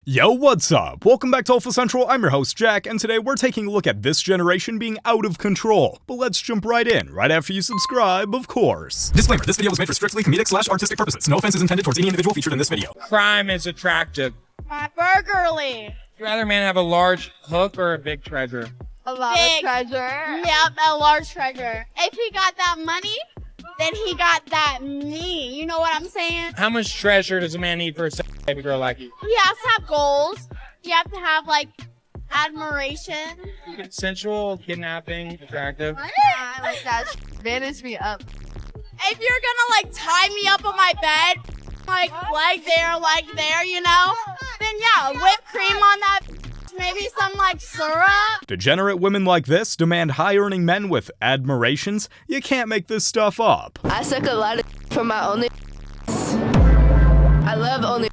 Yo, what's up? Welcome back to Alpha Central. I'm your host, Jack, and today we're taking a look at this generation being out of control. But let's jump right in, right after you subscribe, of course. Disclaimer, this video was made for strictly comedic/artistic purposes. No offense is intended towards any individual featured in this video. Crime is attractive. Burgerly. Would rather man have a large hook or a big treasure? A lot of treasure. Yep, a large treasure. If he got that money, then he got that me. You know what I'm saying? How much treasure does a man need for a baby girl like you? He has to have goals. You have to have, like, admiration. Consensual, kidnapping, attractive. I like that. Vanish me up. If you're gonna, like, tie me up on my bed, like there, you know? Then, yeah, whipped cream on that. Maybe some, like, syrup. Degenerate women like this demand high-earning men with admirations. You can't make this stuff up. I suck a lot of for my only. I love only.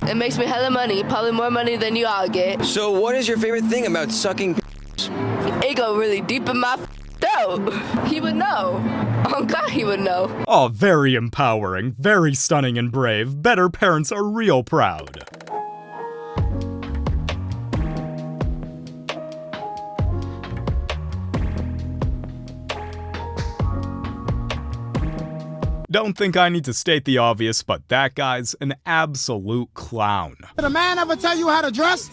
It makes me hella money, probably more money than you all get. So what is your favorite thing about sucking? It go really deep in my throat. He would know. Oh God, he would know. Oh, very empowering, very stunning and brave. Better parents are real proud. Don't think I need to state the obvious, but that guy's an absolute clown. Did a man ever tell you how to dress?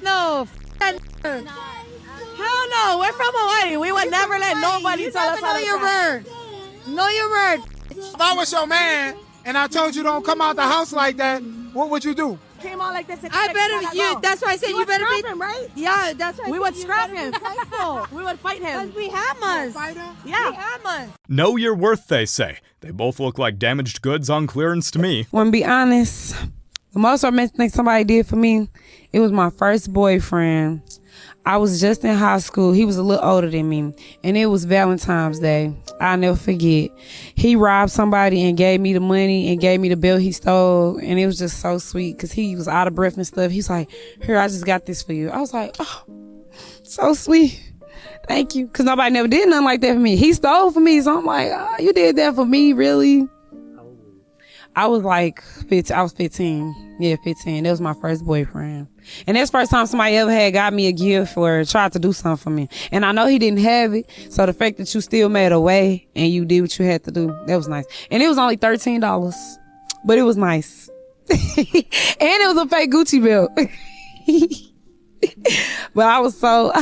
No, hell no. We're from Hawaii. We would never let nobody tell us how to dress. Know your word. If I was your man and I told you don't come out the house like that, what would you do? Came on like this. I better you. That's why I said you better be him, right? Yeah, that's why we would scrap him. We would fight him. Because we have us. Yeah, we have us. Know your worth, they say. They both look like damaged goods on clearance to me. Want to be honest, the most romantic thing somebody did for me, it was my first boyfriend. I was just in high school. He was a little older than me, and it was Valentine's Day. I'll never forget. He robbed somebody and gave me the money and gave me the bill he stole, and it was just so sweet because he was out of breath and stuff. He's like, here, I just got this for you. I was like, oh, so sweet. Thank you. Because nobody never did nothing like that for me. He stole for me, so I'm like, oh, you did that for me, really? I was like 15. I was 15. Yeah, 15. That was my first boyfriend. And that's the first time somebody ever had got me a gift or tried to do something for me. And I know he didn't have it. So the fact that you still made a way and you did what you had to do, that was nice. And it was only $13. But it was nice. And it was a fake Gucci belt. But I was so,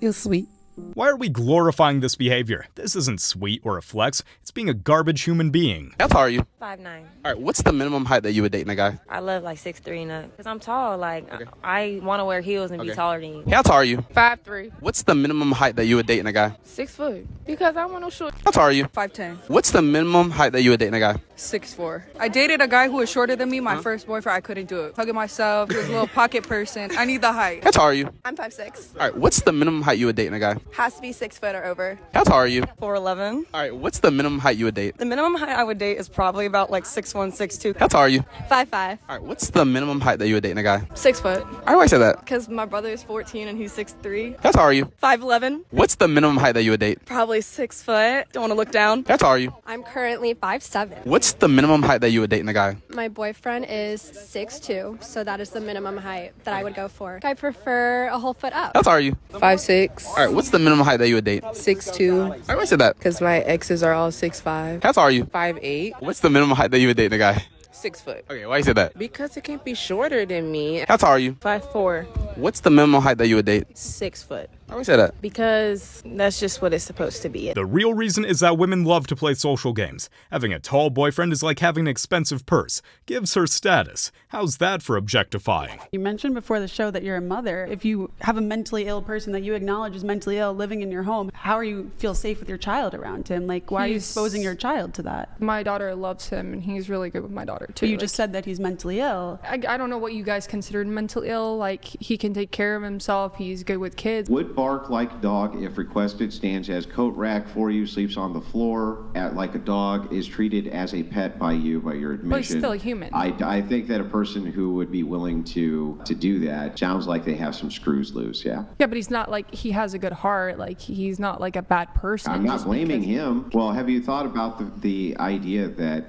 it was sweet. Why are we glorifying this behavior? This isn't sweet or a flex. It's being a garbage human being. How tall are you? 5'9". All right, what's the minimum height that you would date in a guy? I love like 6'3" and up. Because I'm tall. Like, okay. I want to wear heels and be taller than you. How tall are you? 5'3". What's the minimum height that you would date in a guy? 6 foot. Because I want no short. How tall are you? 5'10". What's the minimum height that you would date in a guy? 6'4". I dated a guy who was shorter than me. My first boyfriend, I couldn't do it. Hugging myself. He was a little pocket person. I need the height. How tall are you? I'm 5'6". All right, what's the minimum height you would date in a guy? Has to be 6 foot or over. How tall are you? 4'11". All right, what's the minimum height you would date? The minimum height I would date is probably about like 6'1", 6'2". How tall are you? 5'5". All right, what's the minimum height that you would date in a guy? 6 foot. All right, why say that? Because my brother is 14 and he's 6'3". How tall are you? 5'11". What's the minimum height that you would date? Probably 6 foot. Don't want to look down. How tall are you? I'm currently 5'7". What's the minimum height that you would date in a guy? My boyfriend is 6'2", so that is the minimum height that I would go for. I prefer a whole foot up. How tall are you? 5'6". All right, what's the minimum height that you would date? 6'2". All right, why say that? Because my exes are all 6'5". How tall are you? 5'8". What's the minimum height that you would date in a guy? 6 foot. Okay, why you say that? Because it can't be shorter than me. How tall are you? 5'4". What's the minimum height that you would date? 6 foot. Why we say that? Because that's just what it's supposed to be. The real reason is that women love to play social games. Having a tall boyfriend is like having an expensive purse. Gives her status. How's that for objectifying? You mentioned before the show that you're a mother. If you have a mentally ill person that you acknowledge is mentally ill living in your home, how are you feel safe with your child around him? Like, why are you exposing your child to that? My daughter loves him, and he's really good with my daughter, too. But you just said that he's mentally ill. I don't know what you guys considered mentally ill. Like, he can take care of himself. He's good with kids. Would bark like a dog if requested, stands as coat rack for you, sleeps on the floor like a dog, is treated as a pet by you, by your admission. But he's still a human. I think that a person who would be willing to do that sounds like they have some screws loose, yeah. Yeah, but he's not like, he has a good heart. Like, he's not like a bad person. I'm not blaming him. Well, have you thought about the idea that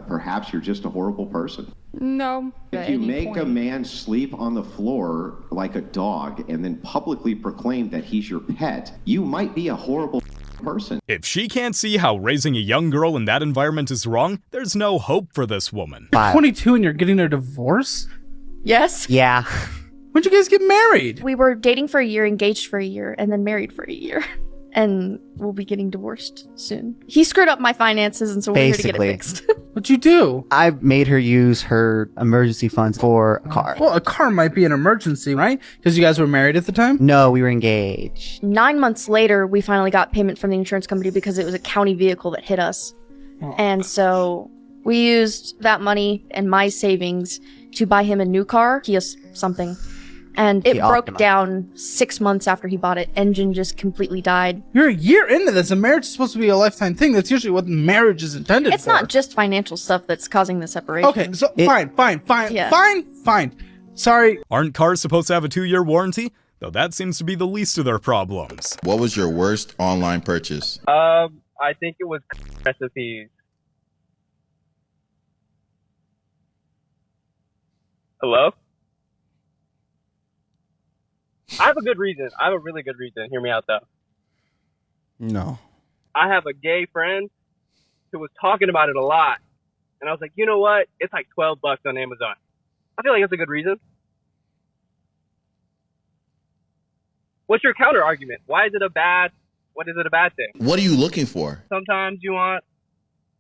perhaps you're just a horrible person? No. If you make a man sleep on the floor like a dog and then publicly proclaim that he's your pet, you might be a horrible person. If she can't see how raising a young girl in that environment is wrong, there's no hope for this woman. 22 and you're getting a divorce? Yes. Yeah. When'd you guys get married? We were dating for a year, engaged for a year, and then married for a year. And we'll be getting divorced soon. He screwed up my finances, and so we're here to get it fixed. What'd you do? I made her use her emergency funds for a car. Well, a car might be an emergency, right? Because you guys were married at the time? No, we were engaged. 9 months later, we finally got payment from the insurance company because it was a county vehicle that hit us. And so we used that money and my savings to buy him a new car, Kia something. And it broke down 6 months after he bought it. Engine just completely died. You're a year into this. A marriage is supposed to be a lifetime thing. That's usually what marriage is intended for. It's not just financial stuff that's causing the separation. Okay, so fine. Sorry. Aren't cars supposed to have a 2-year warranty? Though that seems to be the least of their problems. What was your worst online purchase? I think it was recipes. Hello? I have a good reason. I have a really good reason. Hear me out, though. No. I have a gay friend who was talking about it a lot. And I was like, you know what? It's like $12 on Amazon. I feel like that's a good reason. What's your counter argument? What is it a bad thing? What are you looking for? Sometimes you want,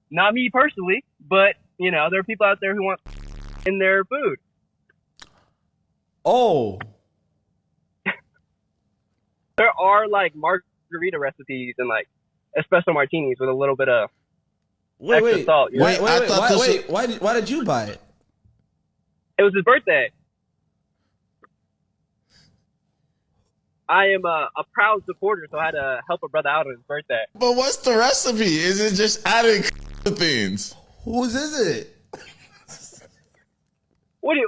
not me personally, but, you know, there are people out there who want in their food. Oh. There are like margarita recipes and like espresso martinis with a little bit of extra salt. You know? Why did you buy it? It was his birthday. I am a proud supporter, so I had to help a brother out on his birthday. But what's the recipe? Is it just adding things? Whose is it? What do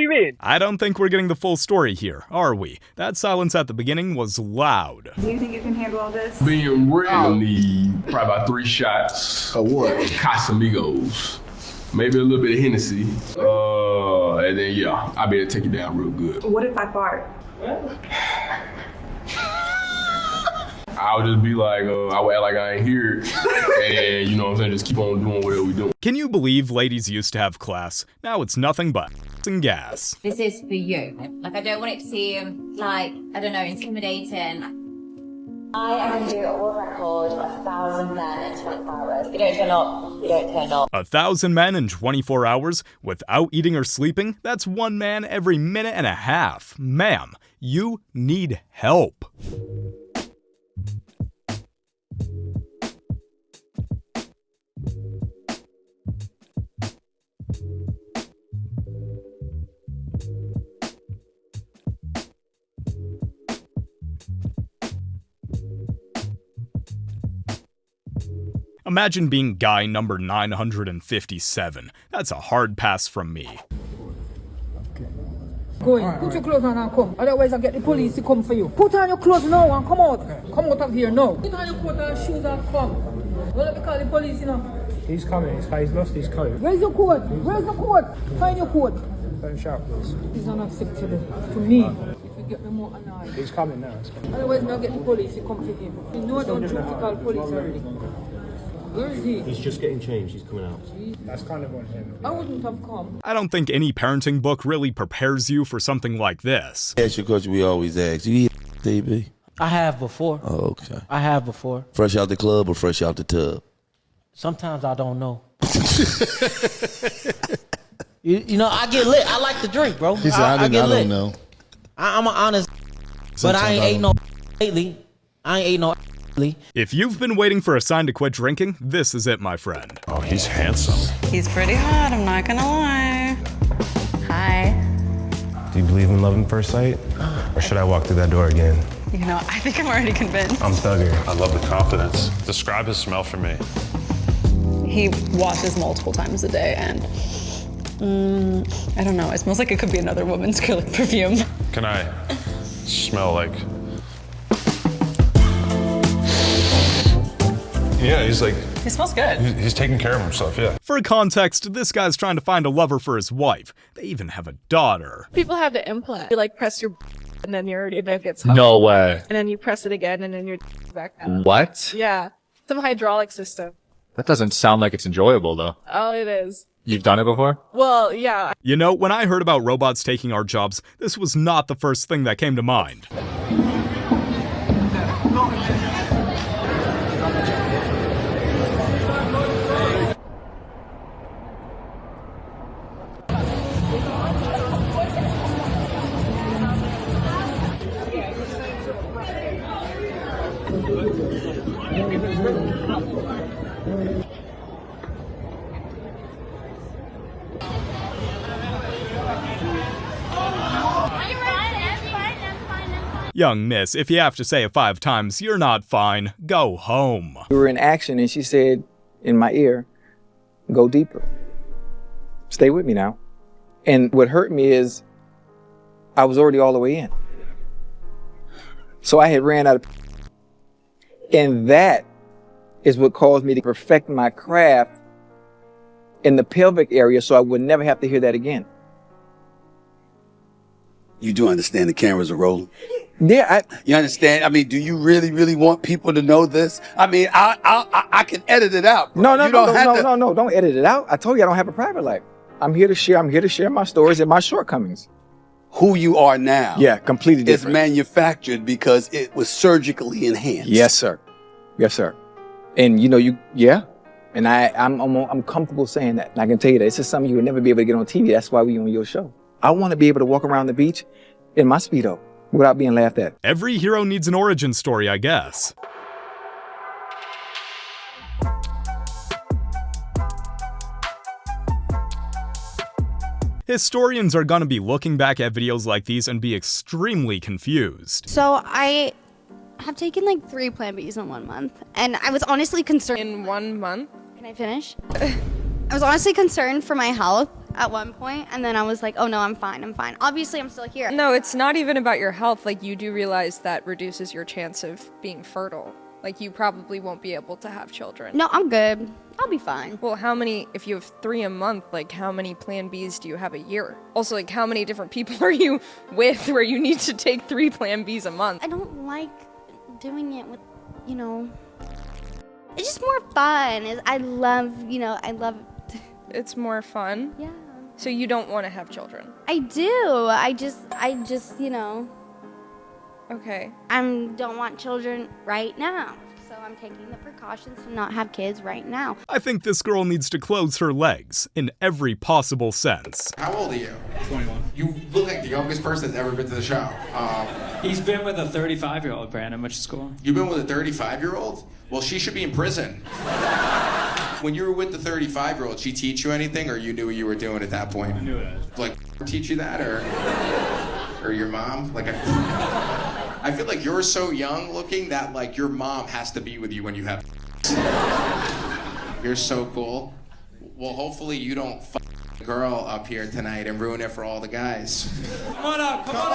you mean? I don't think we're getting the full story here, are we? That silence at the beginning was loud. Do you think you can handle all this? Being real, need probably about 3 shots of what? Casamigos. Maybe a little bit of Hennessy. And then, yeah, I'll be able to take it down real good. What if I fart? I would just be like, I would act like I ain't here. And, you know what I'm saying, just keep on doing whatever we doing. Can you believe ladies used to have class? Now it's nothing but and gas. This is for you. Like, I don't want it to seem like, I don't know, intimidating. I am going to do a world record of 1,000 men in 24 hours. You don't turn up, you don't turn up. 1,000 men in 24 hours without eating or sleeping? That's 1 man every minute and a half. Ma'am, you need help. Imagine being guy number 957. That's a hard pass from me. Go in, put your clothes on and come. Otherwise I'll get the police to come for you. Put on your clothes now and come out. Come out of here now. Put on your coat and shoes and come. Don't let me call the police, you know. He's coming, he's lost his coat. Where's your coat? Where's the coat? Find your coat. Don't shout, please. It's unacceptable to me. If you get me more annoyed. He's coming now. Otherwise I'll get the police to come for him. You know I don't trust to call police already. Where is he? He's just getting changed, he's coming out. That's kind of on him. I wouldn't have come. I don't think any parenting book really prepares you for something like this. That's your question we always ask. You eat DB? I have before. Oh, okay. I have before. Fresh out the club or fresh out the tub? Sometimes I don't know. you know, I get lit. I like to drink, bro. He said, I don't know. I'm an honest, but I ain't ate no lately. I ain't ate no lately. If you've been waiting for a sign to quit drinking, this is it, my friend. Oh, he's handsome. He's pretty hot, I'm not gonna lie. Hi. Do you believe in love at first sight? Or should I walk through that door again? You know, I think I'm already convinced. I'm thugger. I love the confidence. Describe his smell for me. He washes multiple times a day and I don't know, it smells like it could be another woman's acrylic perfume. Can I smell like... Yeah, he's like He smells good. He's taking care of himself, yeah. For context, this guy's trying to find a lover for his wife. They even have a daughter. People have the implant. You like press your and then your dick gets No way. and then you press it again and then your back down. What? Yeah. Some hydraulic system. That doesn't sound like it's enjoyable, though. Oh, it is. You've done it before? Well, yeah. You know, when I heard about robots taking our jobs, this was not the first thing that came to mind. Young miss, if you have to say it 5 times, you're not fine. Go home. We were in action and she said in my ear, go deeper. Stay with me now. And what hurt me is I was already all the way in. So I had ran out of, and that is what caused me to perfect my craft in the pelvic area so I would never have to hear that again. You do understand the cameras are rolling? Yeah. You understand? I mean, do you really, really want people to know this? I mean, I can edit it out. Bro. No, don't edit it out. I told you I don't have a private life. I'm here to share my stories and my shortcomings. Who you are now. Yeah, completely different. It's manufactured because it was surgically enhanced. Yes, sir. Yes, sir. And and I'm comfortable saying that. And I can tell you that it's just something you would never be able to get on TV. That's why we on your show. I want to be able to walk around the beach in my Speedo without being laughed at. Every hero needs an origin story, I guess. Historians are gonna be looking back at videos like these and be extremely confused. So I have taken like 3 Plan Bs in 1 month, and I was honestly concerned. In 1 month? Can I finish? I was honestly concerned for my health at one point, and then I was like, oh no, I'm fine. Obviously, I'm still here. No, it's not even about your health. Like, you do realize that reduces your chance of being fertile. Like, you probably won't be able to have children. No, I'm good. I'll be fine. Well, if you have 3 a month, like, how many Plan Bs do you have a year? Also, like, how many different people are you with where you need to take 3 Plan Bs a month? I don't like doing it with, it's just more fun. I love. It's more fun? Yeah. So you don't want to have children? I do. I just, Okay. I don't want children right now. So I'm taking the precautions to not have kids right now. I think this girl needs to close her legs in every possible sense. How old are you? 21. You look like the youngest person that's ever been to the show. He's been with a 35-year-old, Brandon. Went to school. You've been with a 35-year-old? Well, she should be in prison. When you were with the 35-year-old, she teach you anything, or you knew what you were doing at that point? I knew it. Like, teach you that, or your mom? Like, I feel like you're so young looking that, like, your mom has to be with you when you have. You're so cool. Well, hopefully you don't f a girl up here tonight and ruin it for all the guys. Come on up. Come on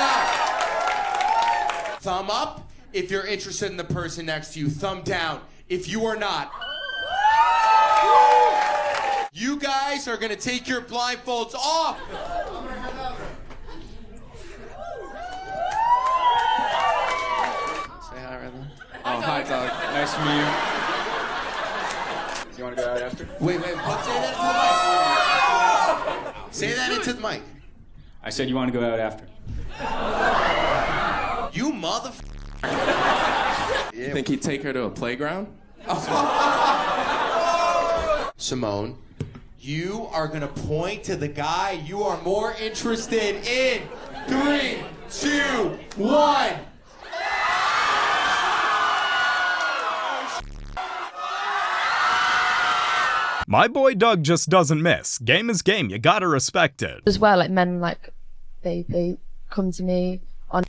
up. Thumb up if you're interested in the person next to you. Thumb down if you are not. You guys are gonna take your blindfolds off. Say hi, Redland. Oh, hi, dog. Nice to meet you. You want to go out after? Wait, say that into the mic. Say that into the mic. I said you want to go out after. You motherfucker. You think he'd take her to a playground? Simone, you are gonna point to the guy you are more interested in. 3, 2, 1. My boy Doug just doesn't miss. Game is game, you gotta respect it. As well, like men, like they come to me on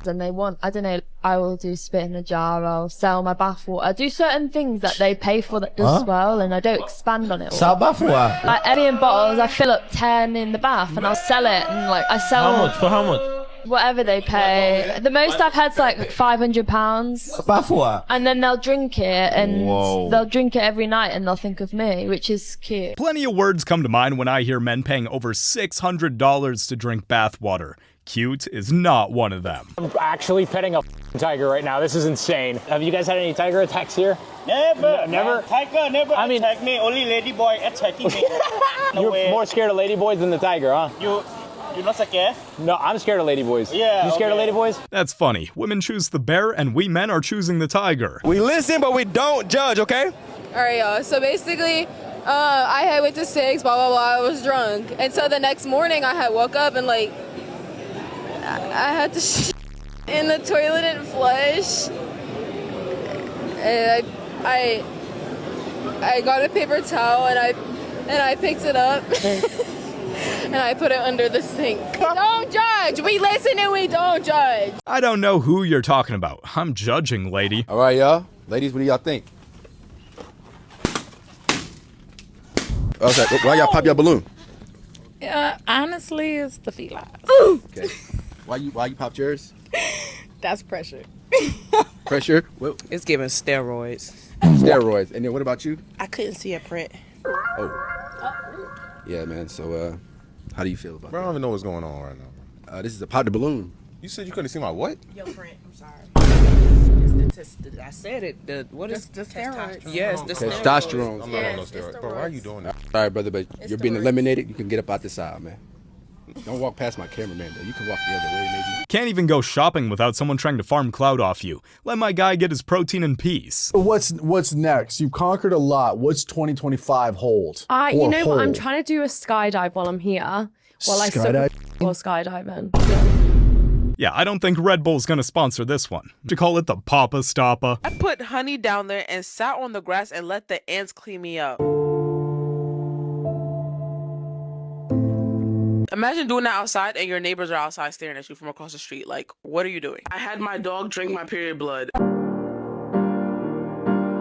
and they want, I don't know, I will do spit in a jar, I'll sell my bathwater, I do certain things that they pay for that does well, and I don't expand on it all. Sell bathwater? Like empty bottles, I fill up 10 in the bath and I'll sell it, and like I sell. How much? For how much? Whatever they pay. The most I've had's like £500. Bathwater. And then they'll drink it, and Whoa. they'll drink it every night, and they'll think of me, which is cute. Plenty of words come to mind when I hear men paying over $600 to drink bathwater. Cute is not one of them. I'm actually petting a tiger right now. This is insane. Have you guys had any tiger attacks here? Never. Never? Tiger never attack me. Only lady boy attacking me. No You're way. more scared of ladyboys than the tiger, huh? You're not scared? No, I'm scared of ladyboys. Yeah. You scared of ladyboys? That's funny. Women choose the bear and we men are choosing the tiger. We listen, but we don't judge, okay? All right, y'all. So basically, I had went to 6, blah, blah, blah. I was drunk. And so the next morning, I had woke up and, like, I had to shit in the toilet and flush. And I got a paper towel and I picked it up. And I put it under the sink. Don't judge! We listen and we don't judge! I don't know who you're talking about. I'm judging, lady. All right, y'all. Ladies, what do y'all think? Okay, why y'all pop your balloon? Honestly, it's the felines. Okay. Why you popped yours? That's pressure. Pressure? What? It's giving steroids. Steroids. And then what about you? I couldn't see a print. Oh. Yeah, man. So, how do you feel about Bro, I don't even know what's going on right now. This is a pop the balloon. You said you couldn't see my what? Your print, I'm sorry. I said it. What is the steroids? Yes, the Testosterone. I'm not on no steroids. Bro, why are you doing that? All right, brother, but you're being eliminated. You can get up out this aisle, man. Don't walk past my cameraman, though. You can walk the other way, maybe. Can't even go shopping without someone trying to farm clout off you. Let my guy get his protein in peace. What's next? You've conquered a lot. What's 2025 hold? You know what? I'm trying to do a skydive while I'm here. While I skydiving. Yeah, I don't think Red Bull's gonna sponsor this one. To call it the Papa Stoppa. I put honey down there and sat on the grass and let the ants clean me up. Imagine doing that outside and your neighbors are outside staring at you from across the street. Like, what are you doing? I had my dog drink my period blood.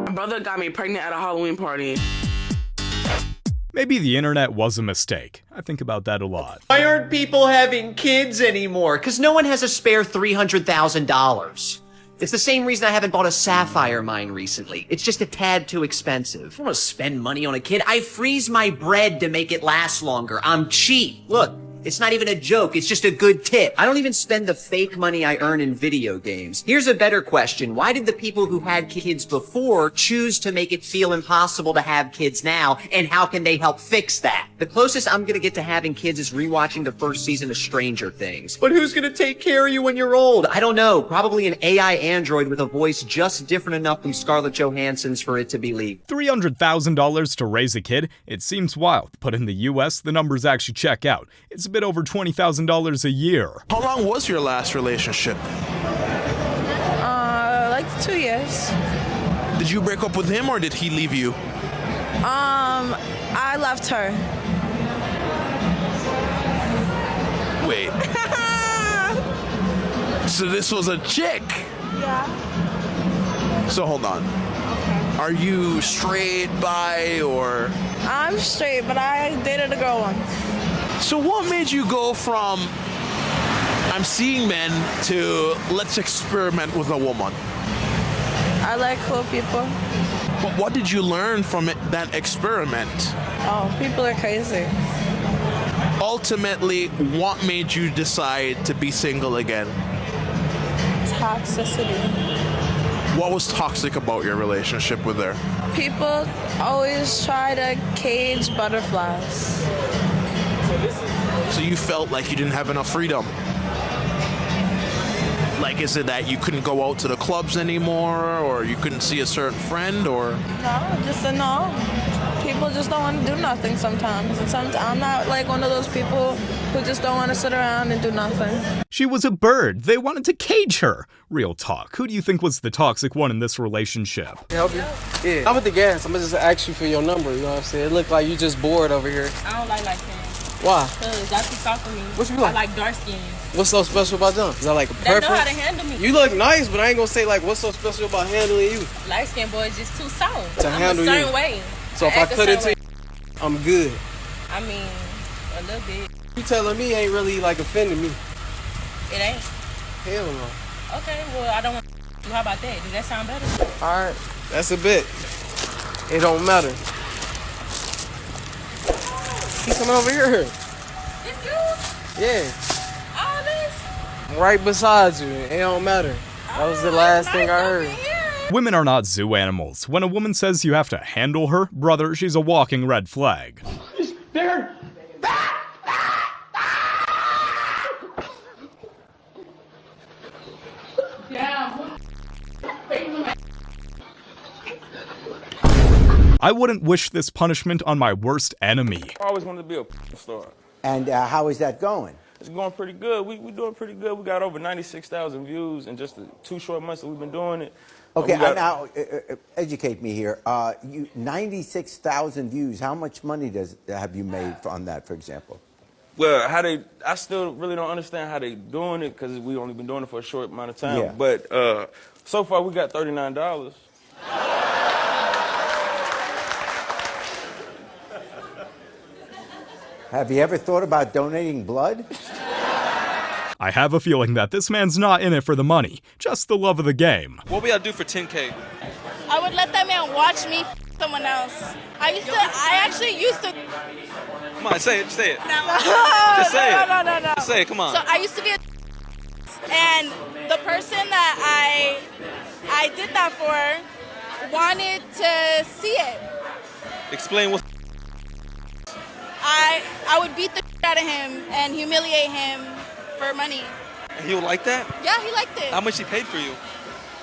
My brother got me pregnant at a Halloween party. Maybe the internet was a mistake. I think about that a lot. Why aren't people having kids anymore? Because no one has a spare $300,000. It's the same reason I haven't bought a sapphire mine recently. It's just a tad too expensive. I don't want to spend money on a kid. I freeze my bread to make it last longer. I'm cheap. Look, it's not even a joke. It's just a good tip. I don't even spend the fake money I earn in video games. Here's a better question. Why did the people who had kids before choose to make it feel impossible to have kids now? And how can they help fix that? The closest I'm gonna get to having kids is rewatching the first season of Stranger Things. But who's gonna take care of you when you're old? I don't know. Probably an AI android with a voice just different enough from Scarlett Johansson's for it to be legal. $300,000 to raise a kid? It seems wild, but in the US, the numbers actually check out. It's a bit over $20,000 a year. How long was your last relationship? Like 2 years. Did you break up with him or did he leave you? I left her. Wait. So this was a chick? Yeah. So hold on. Okay. Are you straight, bi, or? I'm straight, but I dated a girl once. So what made you go from I'm seeing men to let's experiment with a woman? I like cool people. But what did you learn from that experiment? Oh, people are crazy. Ultimately, what made you decide to be single again? Toxicity. What was toxic about your relationship with her? People always try to cage butterflies. So you felt like you didn't have enough freedom? Like, is it that you couldn't go out to the clubs anymore, or you couldn't see a certain friend, or? No, just a no. People just don't want to do nothing sometimes. And sometimes I'm not like one of those people who just don't want to sit around and do nothing. She was a bird. They wanted to cage her. Real talk. Who do you think was the toxic one in this relationship? Help you? Yeah. I'm at the gas. I'm gonna just ask you for your number. You know what I'm saying? It look like you just bored over here. I don't like that. Why? Cause y'all too soft for me. What you like? I like dark skin. What's so special about them? Is that like a preference? They know how to handle me. You look nice, but I ain't gonna say like what's so special about handling you. Light skin boy is just too soft. To handle you. I'm a certain way. So if I cut into you, I'm good. I mean, a little bit. You telling me ain't really like offending me. It ain't. Hell no. Okay, well, I don't want to. How about that? Does that sound better? All right, that's a bit. It don't matter. He's coming over here. It's you? Yeah, All this? right beside you. It don't matter. That was the last thing I heard. Women are not zoo animals. When a woman says you have to handle her, brother, she's a walking red flag. There. I wouldn't wish this punishment on my worst enemy. I always wanted to be a star. And how is that going? It's going pretty good. We doing pretty good. We got over 96,000 views in just the 2 short months that we've been doing it. Okay, now educate me here. 96,000 views. How much money have you made on that, for example? Well, I still really don't understand how they doing it because we only been doing it for a short amount of time. Yeah. But so far we got $39. Have you ever thought about donating blood? I have a feeling that this man's not in it for the money, just the love of the game. What we gotta do for 10K? I would let that man watch me someone else. I actually used to. Come on, say it, say it. No. Just say it. No. Just say it, come on. So I used to be and the person that I did that for wanted to see it. Explain what. I would beat the out of him and humiliate him for money. And he would like that? Yeah, he liked it. How much he paid for you?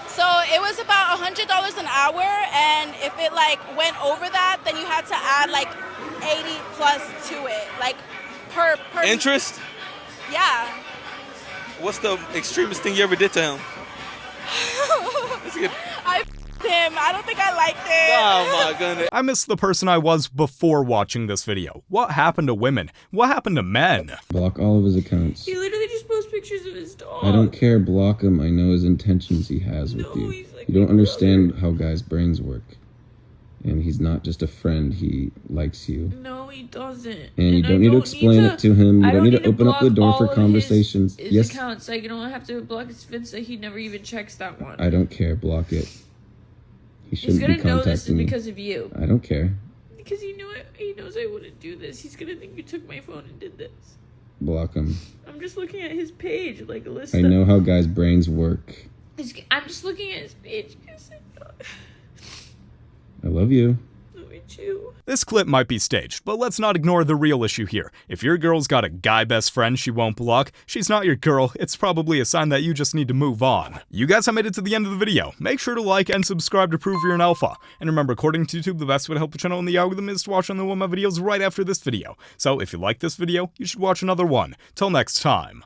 So it was about $100 an hour, and if it like went over that, then you had to add like 80 plus to it, like per. Interest? Yeah. What's the extremist thing you ever did to him? I him. I don't think I liked it. Oh my goodness. I miss the person I was before watching this video. What happened to women? What happened to men? Block all of his accounts. He literally just posts pictures of his dog. I don't care, block him. I know his intentions he has with you. You don't understand how guys' brains work. And he's not just a friend, he likes you. No, he doesn't. And you don't need to explain it to him. You don't need to open up the door for conversations. His accounts, like, you don't have to block his Finsta. He never even checks that one. I don't care, block it. He He's shouldn't gonna be know this is contacting me. because of you. I don't care. Because he knows I wouldn't do this. He's gonna think you took my phone and did this. Block him. I'm just looking at his page, like a list. I know how guys' brains work. I'm just looking at his page. I love you. This clip might be staged, but let's not ignore the real issue here. If your girl's got a guy best friend she won't block, she's not your girl, it's probably a sign that you just need to move on. You guys have made it to the end of the video. Make sure to like and subscribe to prove you're an alpha. And remember, according to YouTube, the best way to help the channel in the algorithm is to watch one of my videos right after this video. So if you like this video, you should watch another one. Till next time.